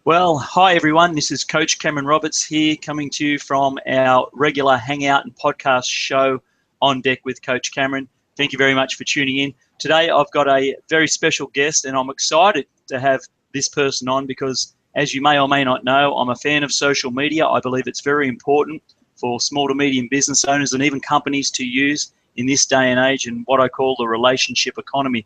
Well, hi everyone. This is Coach Cameron Roberts here, coming to you from our regular hangout and podcast show On Deck with Coach Cameron. Thank you very much for tuning in. Today I've got a very special guest, and I'm excited to have this person on because, as you may or may not know, I'm a fan of social media. I believe it's very important for small to medium business owners and even companies to use in this day and age, and what I call the relationship economy.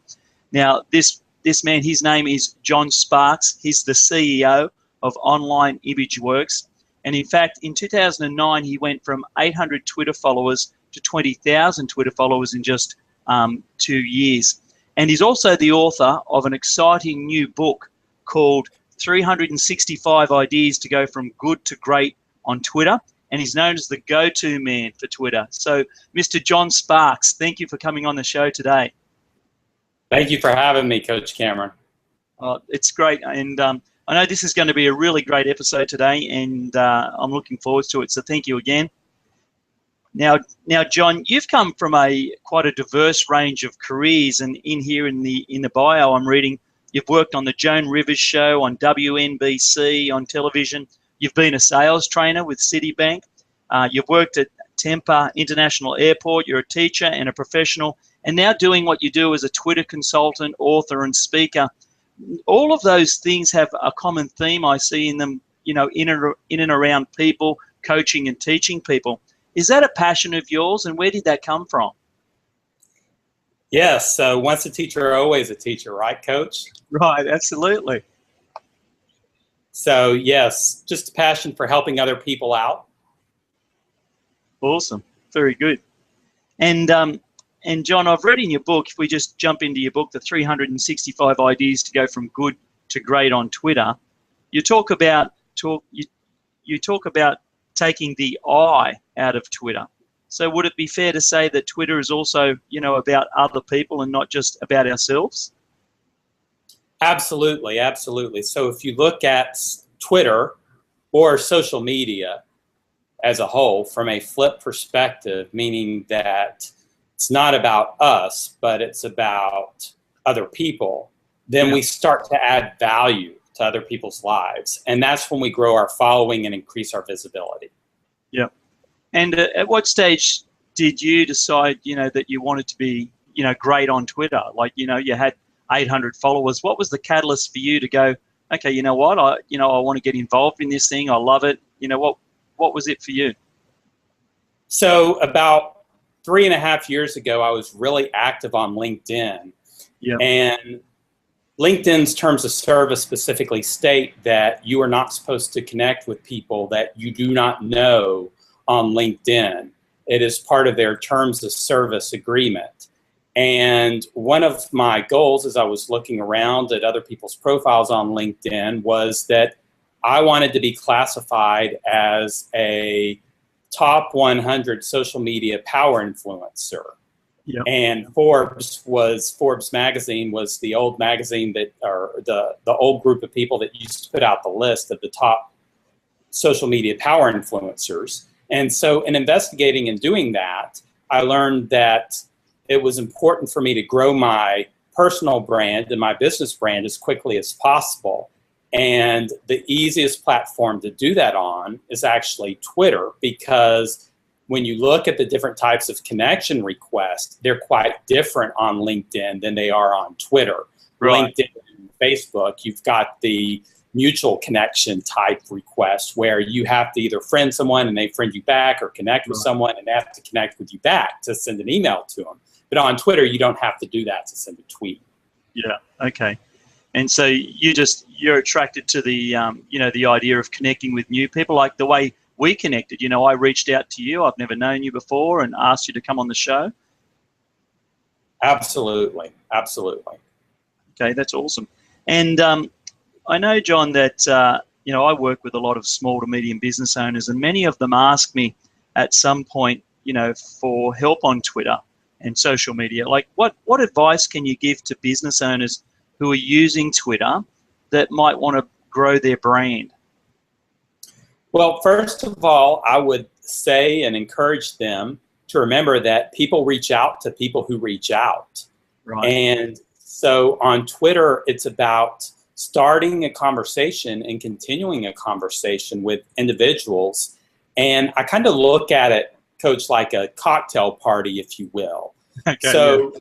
Now, this man, his name is John Sparks. He's the CEO of Online ImageWorks. And in fact, in 2009, he went from 800 Twitter followers to 20,000 Twitter followers in just 2 years. And he's also the author of an exciting new book called 365 Ideas to Go from Good to Great on Twitter. And he's known as the go-to man for Twitter. So, Mr. John Sparks, thank you for coming on the show today. Thank you for having me, Coach Cameron. It's great, and I know this is going to be a really great episode today, and I'm looking forward to it. So thank you again. Now, John, you've come from quite a diverse range of careers, and in the bio, I'm reading you've worked on the Joan Rivers Show, on WNBC, on television. You've been a sales trainer with Citibank. You've worked at Tampa International Airport. You're a teacher and a professional. And now doing what you do as a Twitter consultant, author, and speaker. All of those things have a common theme I see in them, in and around people, coaching and teaching people. Is that a passion of yours, and where did that come from? Yes, so once a teacher, always a teacher, right, Coach? Right, absolutely. So yes, just a passion for helping other people out. Awesome, very good. And John, I've read in your book, if we just jump into your book, the 365 Ideas to Go from Good to Great on Twitter, you talk about taking the I out of Twitter. So would it be fair to say that Twitter is also, about other people and not just about ourselves? Absolutely, absolutely. So if you look at Twitter or social media as a whole from a flip perspective, meaning that it's not about us, but it's about other people, then we start to add value to other people's lives. And that's when we grow our following and increase our visibility. Yeah. And at what stage did you decide, that you wanted to be, great on Twitter? Like, you had 800 followers. What was the catalyst for you to go, okay, you know what, I want to get involved in this thing. I love it. What was it for you? So about 3.5 years ago, I was really active on LinkedIn. Yeah. And LinkedIn's terms of service specifically state that you are not supposed to connect with people that you do not know on LinkedIn. It is part of their terms of service agreement. And one of my goals as I was looking around at other people's profiles on LinkedIn was that I wanted to be classified as a top 100 social media power influencer. Yep. And Forbes magazine was the old magazine or the old group of people that used to put out the list of the top social media power influencers. And so in investigating and doing that, I learned that it was important for me to grow my personal brand and my business brand as quickly as possible. And the easiest platform to do that on is actually Twitter, because when you look at the different types of connection requests, they're quite different on LinkedIn than they are on Twitter. Right. LinkedIn and Facebook, you've got the mutual connection type request where you have to either friend someone and they friend you back, or connect with someone and they have to connect with you back to send an email to them. But on Twitter, you don't have to do that to send a tweet. Yeah, okay. And so you're attracted to the, the idea of connecting with new people, like the way we connected. I reached out to you. I've never known you before and asked you to come on the show. Absolutely. Absolutely. Okay, that's awesome. And I know, John, that, I work with a lot of small to medium business owners, and many of them ask me at some point, for help on Twitter and social media. Like, what advice can you give to business owners who are using Twitter that might want to grow their brand? Well, first of all, I would say and encourage them to remember that people reach out to people who reach out. Right. And so on Twitter, it's about starting a conversation and continuing a conversation with individuals. And I kind of look at it, Coach, like a cocktail party, if you will. Okay, so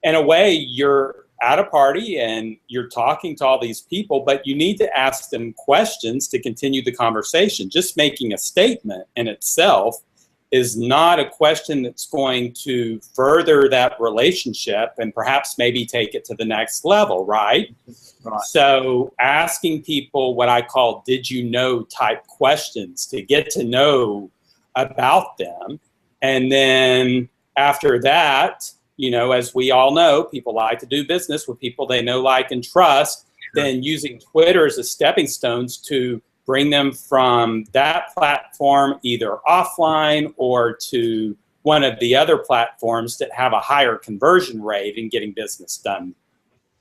in a way, you're at a party and you're talking to all these people, but you need to ask them questions to continue the conversation. Just making a statement in itself is not a question that's going to further that relationship and perhaps maybe take it to the next level, right? So asking people what I call did you know type questions to get to know about them. And then after that, you know, as we all know, people like to do business with people they know, like, and trust, then using Twitter as a stepping stones to bring them from that platform either offline or to one of the other platforms that have a higher conversion rate in getting business done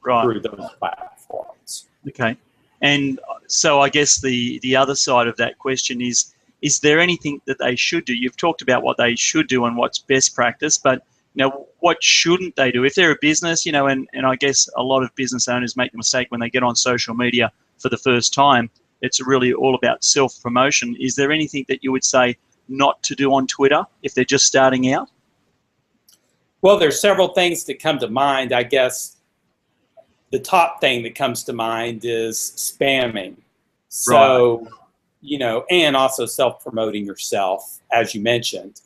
through those platforms. Okay. And so I guess the other side of that question is there anything that they should do? You've talked about what they should do and what's best practice, but you know, what shouldn't they do? If they're a business, you know, and I guess a lot of business owners make the mistake when they get on social media for the first time, it's really all about self-promotion. Is there anything that you would say not to do on Twitter if they're just starting out? Well, there's several things that come to mind. I guess the top thing that comes to mind is spamming. So, you know, and also self-promoting yourself, as you mentioned.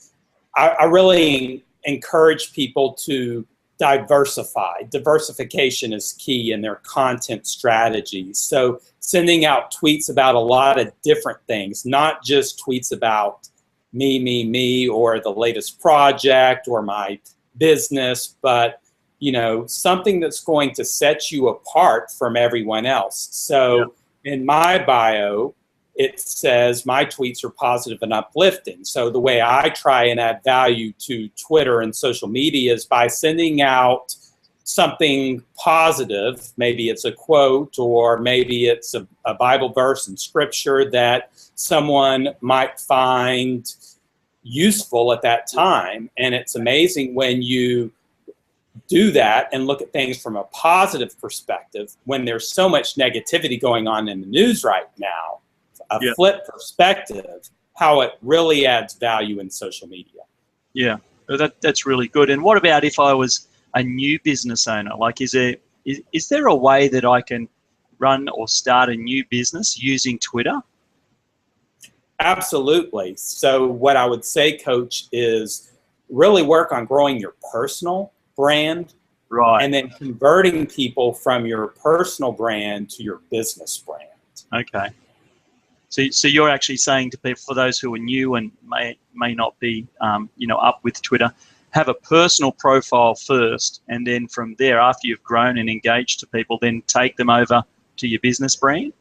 I really encourage people to diversify. Diversification is key in their content strategies. So sending out tweets about a lot of different things, not just tweets about me, or the latest project or my business, but, you know, something that's going to set you apart from everyone else. So in my bio, it says my tweets are positive and uplifting. So the way I try and add value to Twitter and social media is by sending out something positive. Maybe it's a quote, or maybe it's a Bible verse in scripture that someone might find useful at that time. And it's amazing when you do that and look at things from a positive perspective when there's so much negativity going on in the news right now. Flip perspective, how it really adds value in social media. Yeah, that's really good. And what about if I was a new business owner? Like, is there a way that I can run or start a new business using Twitter? Absolutely. So what I would say, Coach, is really work on growing your personal brand, and then converting people from your personal brand to your business brand. Okay. So you're actually saying to people, for those who are new and may not be, you know, up with Twitter, have a personal profile first, and then from there, after you've grown and engaged to people, then take them over to your business brand.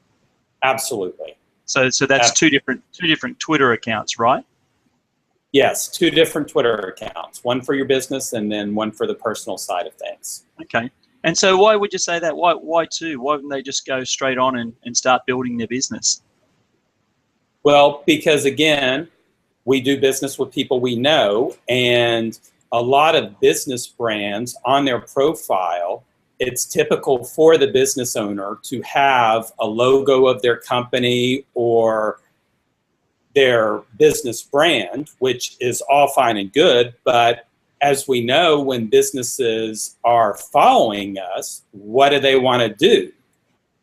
Absolutely. So that's two different Twitter accounts, right? Yes, two different Twitter accounts, one for your business and then one for the personal side of things. Okay. And so why would you say that? Why two? Why wouldn't they just go straight on and start building their business? Well, because again, we do business with people we know, and a lot of business brands on their profile, it's typical for the business owner to have a logo of their company or their business brand, which is all fine and good. But as we know, when businesses are following us, what do they want to do?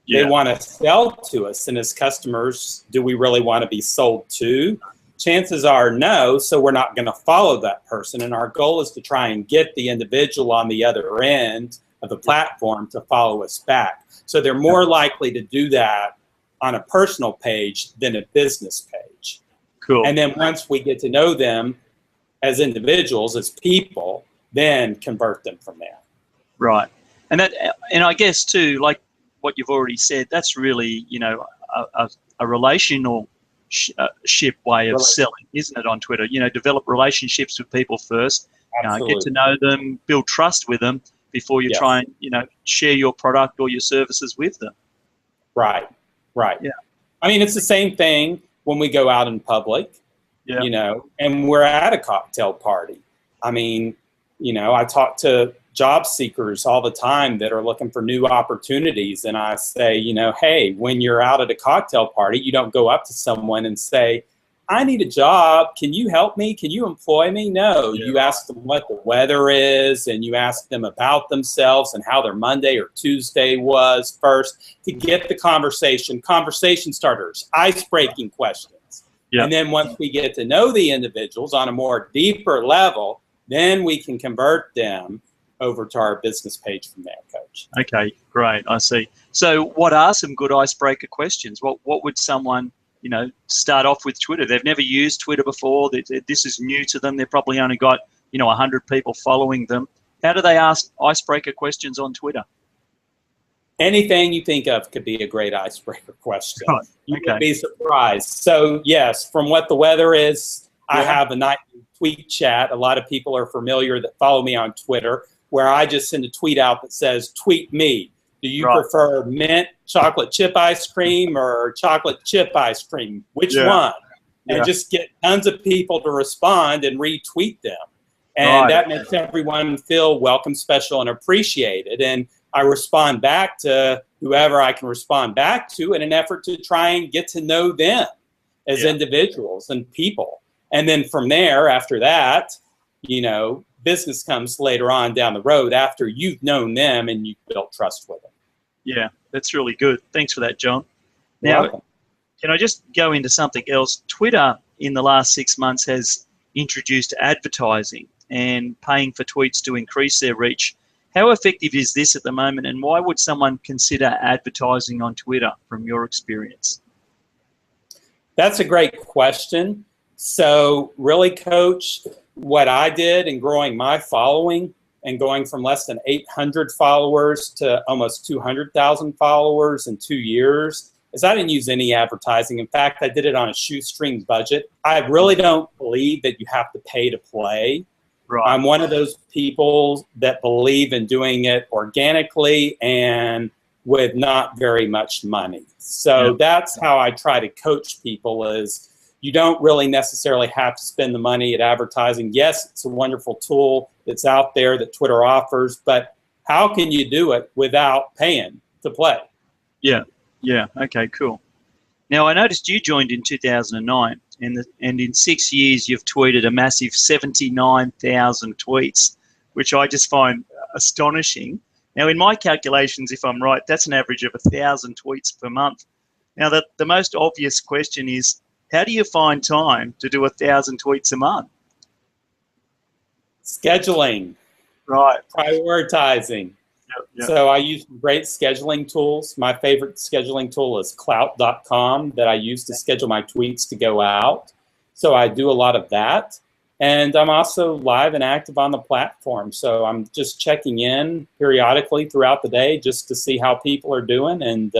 They want to sell to us, and as customers, do we really want to be sold to? Chances are no, so we're not going to follow that person, and our goal is to try and get the individual on the other end of the platform to follow us back. So they're more likely to do that on a personal page than a business page. Cool. And then once we get to know them as individuals, as people, then convert them from there. Right. And I guess too, like what you've already said, that's really, you know, a relational ship way of selling, isn't it, on Twitter? You know, develop relationships with people first, get to know them, build trust with them before you try and, you know, share your product or your services with them. Right. Yeah. I mean, it's the same thing when we go out in public, you know, and we're at a cocktail party. I mean, you know, I talk to job seekers all the time that are looking for new opportunities. And I say, you know, hey, when you're out at a cocktail party, you don't go up to someone and say, I need a job. Can you help me? Can you employ me? No, you ask them what the weather is, and you ask them about themselves and how their Monday or Tuesday was first to get the conversation starters, ice-breaking questions. Yeah. And then once we get to know the individuals on a more deeper level, then we can convert them over to our business page from there, Coach. Okay, great. I see. So what are some good icebreaker questions? What would someone, you know, start off with Twitter? They've never used Twitter before. This is new to them. They've probably only got, you know, 100 people following them. How do they ask icebreaker questions on Twitter? Anything you think of could be a great icebreaker question. Right. You would be surprised. So yes, from what the weather is, I have a nightly tweet chat. A lot of people are familiar that follow me on Twitter, where I just send a tweet out that says, tweet me. Do you prefer mint chocolate chip ice cream or chocolate chip ice cream? Which one? And just get tons of people to respond and retweet them. And that makes everyone feel welcome, special, and appreciated. And I respond back to whoever I can respond back to in an effort to try and get to know them as individuals and people. And then from there, after that, you know, business comes later on down the road after you've known them and you've built trust with them. Yeah, that's really good. Thanks for that, John. Now, can I just go into something else? Twitter in the last 6 months has introduced advertising and paying for tweets to increase their reach. How effective is this at the moment, and why would someone consider advertising on Twitter from your experience? That's a great question. So really, Coach, what I did in growing my following and going from less than 800 followers to almost 200,000 followers in 2 years is I didn't use any advertising. In fact, I did it on a shoestring budget. I really don't believe that you have to pay to play. Right. I'm one of those people that believe in doing it organically and with not very much money. So that's how I try to coach people is you don't really necessarily have to spend the money at advertising. Yes, it's a wonderful tool that's out there that Twitter offers, but how can you do it without paying to play? Yeah, okay, cool. Now, I noticed you joined in 2009, and in 6 years you've tweeted a massive 79,000 tweets, which I just find astonishing. Now, in my calculations, if I'm right, that's an average of 1,000 tweets per month. Now, the most obvious question is, how do you find time to do 1,000 tweets a month? Scheduling. Right. Prioritizing. Yep. So I use great scheduling tools. My favorite scheduling tool is clout.com that I use to schedule my tweets to go out. So I do a lot of that. And I'm also live and active on the platform. So I'm just checking in periodically throughout the day just to see how people are doing. And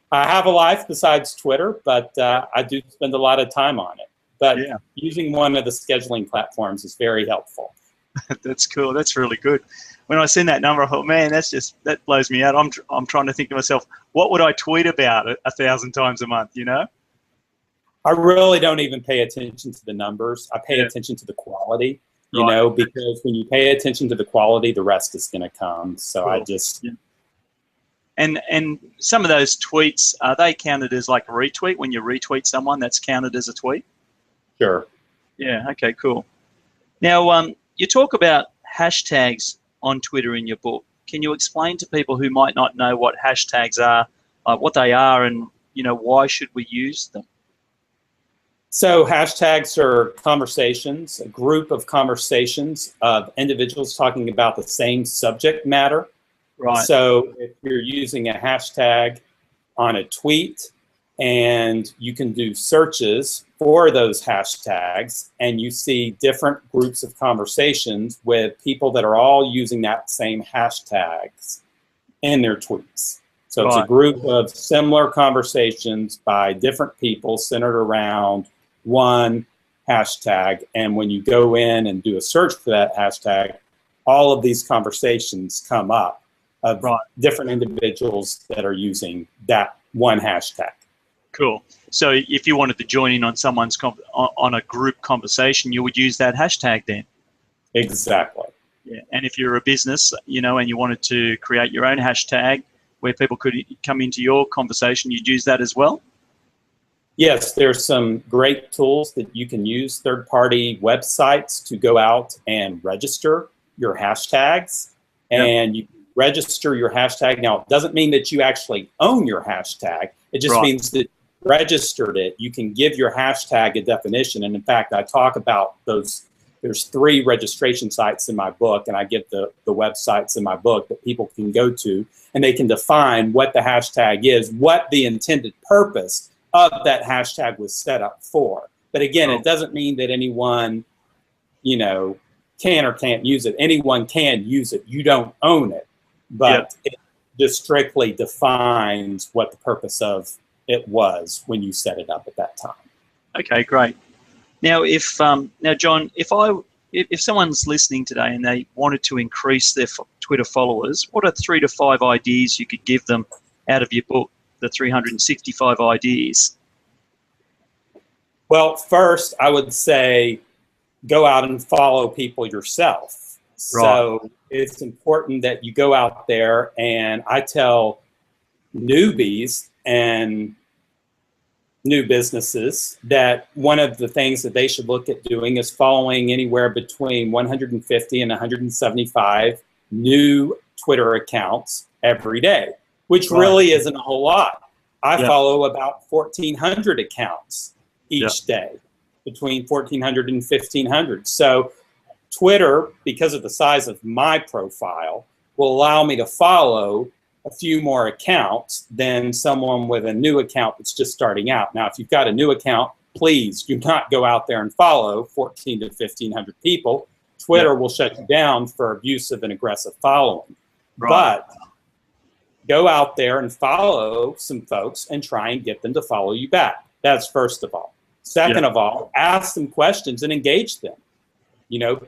I have a life besides Twitter, but I do spend a lot of time on it. But using one of the scheduling platforms is very helpful. That's cool. That's really good. When I seen that number, I thought, man, that blows me out. I'm trying to think to myself, what would I tweet about 1,000 times a month, you know? I really don't even pay attention to the numbers. I pay attention to the quality, you know, because when you pay attention to the quality, the rest is going to come. So cool. I just... Yeah. And some of those tweets, are they counted as like a retweet? When you retweet someone, that's counted as a tweet? Sure. Yeah, okay, cool. Now, you talk about hashtags on Twitter in your book. Can you explain to people who might not know what hashtags are, what they are, and, you know, why should we use them? So hashtags are conversations, a group of conversations of individuals talking about the same subject matter. Right. So if you're using a hashtag on a tweet and you can do searches for those hashtags and you see different groups of conversations with people that are all using that same hashtags in their tweets. So it's a group of similar conversations by different people centered around one hashtag. And when you go in and do a search for that hashtag, all of these conversations come up of different individuals that are using that one hashtag. Cool. So if you wanted to join in on someone's on a group conversation, you would use that hashtag then? Exactly. Yeah, and if you're a business, and you wanted to create your own hashtag where people could come into your conversation, you'd use that as well? Yes, there's some great tools that you can use, third-party websites, to go out and register your hashtags. And you register your hashtag. Now, it doesn't mean that you actually own your hashtag. It just means that you registered it. You can give your hashtag a definition. And in fact, I talk about those. There's 3 registration sites in my book, and I give the websites in my book that people can go to, and they can define what the hashtag is, what the intended purpose of that hashtag was set up for. But again, it doesn't mean that anyone, can or can't use it. Anyone can use it. You don't own it. But it just strictly defines what the purpose of it was when you set it up at that time. Okay, great. Now, John, if someone's listening today and they wanted to increase their Twitter followers, what are 3 to 5 ideas you could give them out of your book, the 365 ideas? Well, first, I would say go out and follow people yourself. Right. So it's important that you go out there, and I tell newbies and new businesses that one of the things that they should look at doing is following anywhere between 150 and 175 new Twitter accounts every day, which really isn't a whole lot. I follow about 1,400 accounts each day, between 1,400 and 1,500. So Twitter, because of the size of my profile, will allow me to follow a few more accounts than someone with a new account that's just starting out. Now, if you've got a new account, please do not go out there and follow 1,400 to 1,500 people. Twitter will shut you down for abusive and aggressive following. But go out there and follow some folks and try and get them to follow you back. That's first of all. Second of all, ask them questions and engage them.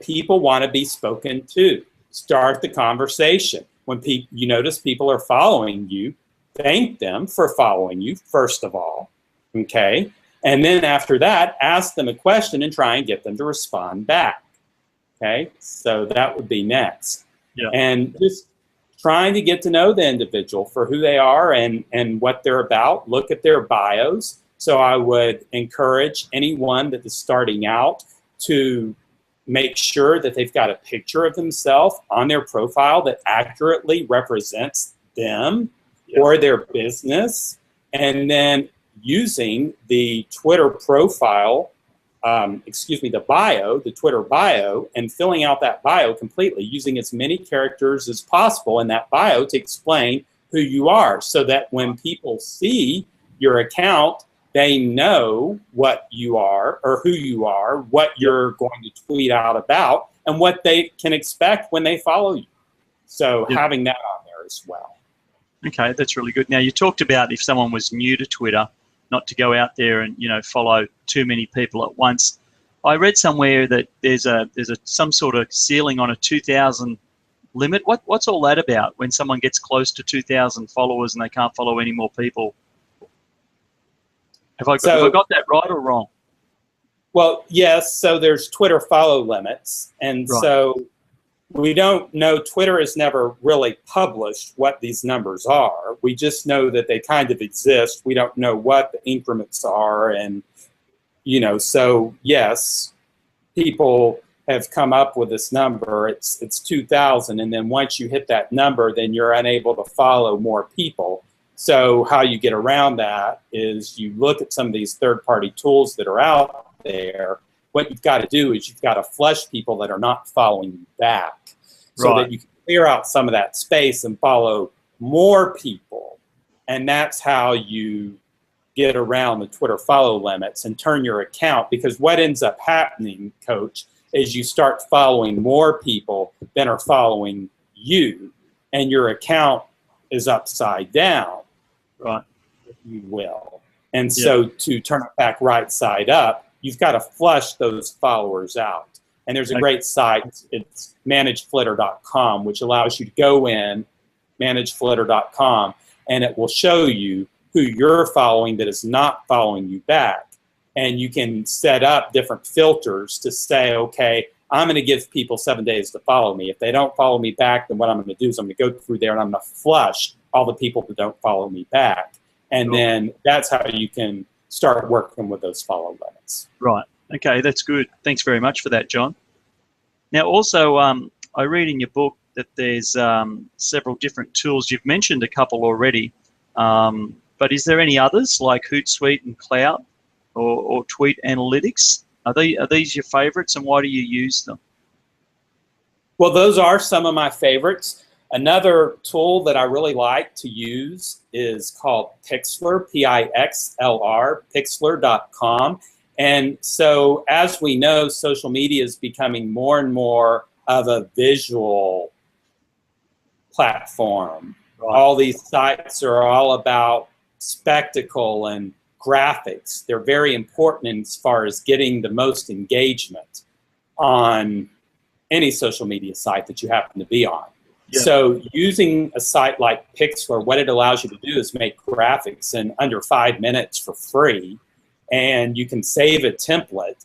People want to be spoken to. Start the conversation. When you notice people are following you, thank them for following you, first of all, okay? And then after that, ask them a question and try and get them to respond back, okay? So that would be next. And just trying to get to know the individual for who they are and what they're about. Look at their bios. So I would encourage anyone that is starting out to make sure that they've got a picture of themselves on their profile that accurately represents them or their business, and then using the Twitter profile, the bio, the Twitter bio, and filling out that bio completely, using as many characters as possible in that bio to explain who you are, so that when people see your account, they know what you are or who you are, what you're going to tweet out about, and what they can expect when they follow you. So having that on there as well. Okay, that's really good. Now, you talked about if someone was new to Twitter, not to go out there and follow too many people at once. I read somewhere that there's some sort of ceiling on a 2,000 limit. What's all that about? When someone gets close to 2,000 followers and they can't follow any more people? Have I got that right or wrong? Well, yes. So there's Twitter follow limits. And so we don't know. Twitter has never really published what these numbers are. We just know that they kind of exist. We don't know what the increments are. And, so yes, people have come up with this number. It's 2,000. And then once you hit that number, then you're unable to follow more people. So how you get around that is you look at some of these third-party tools that are out there. What you've got to do is you've got to flush people that are not following you back, so that you can clear out some of that space and follow more people. And that's how you get around the Twitter follow limits and turn your account, because what ends up happening, Coach, is you start following more people than are following you, and your account is upside down. If you will. And so to turn it back right side up, you've got to flush those followers out. And there's a great site, it's manageflitter.com, which allows you to go in, manageflitter.com, and it will show you who you're following that is not following you back. And you can set up different filters to say, okay, I'm going to give people 7 days to follow me. If they don't follow me back, then what I'm going to do is I'm going to go through there and I'm going to flush all the people that don't follow me back. And then that's how you can start working with those follow limits. Right. Okay, that's good. Thanks very much for that, John. Now, also, I read in your book that there's several different tools. You've mentioned a couple already, but is there any others like Hootsuite and Cloud or Tweet Analytics? Are these your favorites, and why do you use them? Well, those are some of my favorites. Another tool that I really like to use is called Pixlr, P-I-X-L-R, Pixlr.com. And so as we know, social media is becoming more and more of a visual platform. Right. All these sites are all about spectacle and graphics. They're very important as far as getting the most engagement on any social media site that you happen to be on. Yeah. So using a site like Pixlr, what it allows you to do is make graphics in under 5 minutes for free, and you can save a template,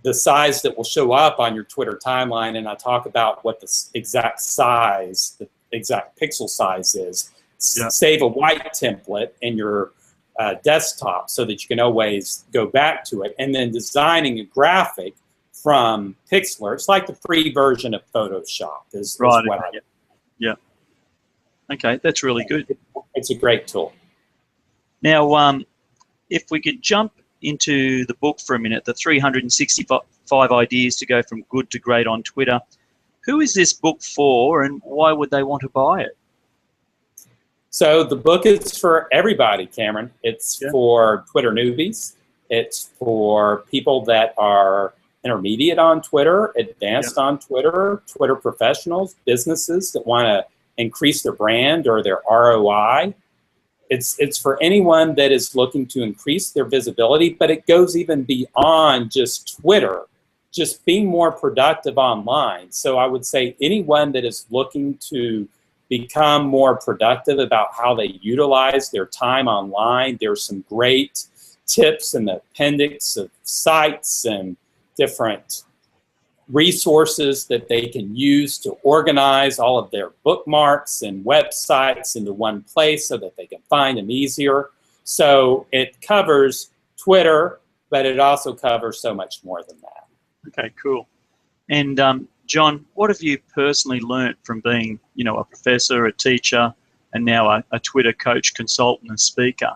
the size that will show up on your Twitter timeline, and I talk about what the exact size, the exact pixel size is. Yeah. Save a white template in your desktop so that you can always go back to it, and then designing a graphic from Pixlr. It's like the free version of Photoshop is right. What I do. Yeah. Okay, that's really good. It's a great tool. Now, if we could jump into the book for a minute, the 365 ideas to go from good to great on Twitter. Who is this book for, and why would they want to buy it? So the book is for everybody, Cameron. It's for Twitter newbies. It's for people that are intermediate on Twitter, advanced on Twitter, Twitter professionals, businesses that want to increase their brand or their ROI. It's for anyone that is looking to increase their visibility, but it goes even beyond just Twitter, just being more productive online. So I would say anyone that is looking to become more productive about how they utilize their time online. There's some great tips in the appendix of sites and different resources that they can use to organize all of their bookmarks and websites into one place so that they can find them easier. So it covers Twitter, but it also covers so much more than that. Okay, cool. And John, what have you personally learnt from being, a professor, a teacher, and now a Twitter coach, consultant, and speaker?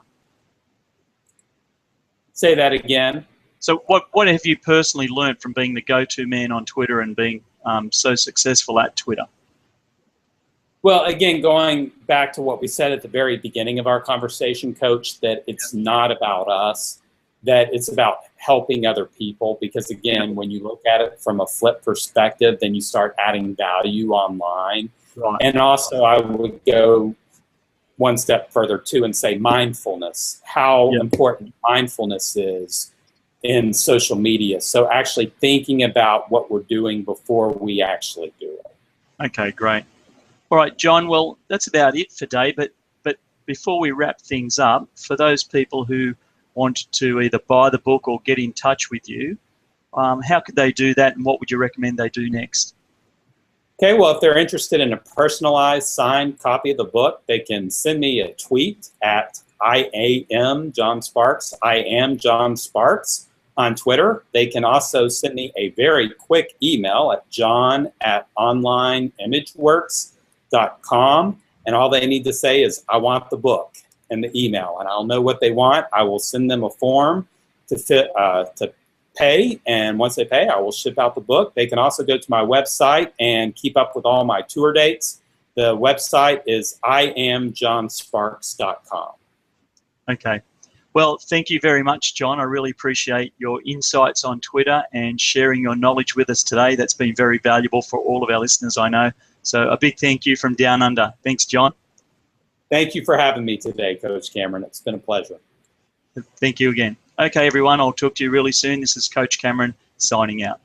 Say that again. So what have you personally learnt from being the go-to man on Twitter and being so successful at Twitter? Well, again, going back to what we said at the very beginning of our conversation, Coach, that it's not about us, that it's about helping other people, because again, when you look at it from a flip perspective, then you start adding value online. Right. And also I would go one step further too and say mindfulness, how important mindfulness is in social media. So actually thinking about what we're doing before we actually do it. Okay, great. All right, John, well, that's about it for today, but before we wrap things up, for those people who want to either buy the book or get in touch with you, how could they do that, and what would you recommend they do next? Okay, well, if they're interested in a personalized signed copy of the book, they can send me a tweet at I am John Sparks, I am John Sparks on Twitter. They can also send me a very quick email at john@onlineimageworks.com, and all they need to say is, I want the book, in the email, and I'll know what they want. I will send them a form to pay, and once they pay, I will ship out the book. They can also go to my website and keep up with all my tour dates. The website is iamjohnsparks.com. Okay. Well, thank you very much, John. I really appreciate your insights on Twitter and sharing your knowledge with us today. That's been very valuable for all of our listeners, I know. So a big thank you from Down Under. Thanks, John. Thank you for having me today, Coach Cameron. It's been a pleasure. Thank you again. Okay, everyone, I'll talk to you really soon. This is Coach Cameron signing out.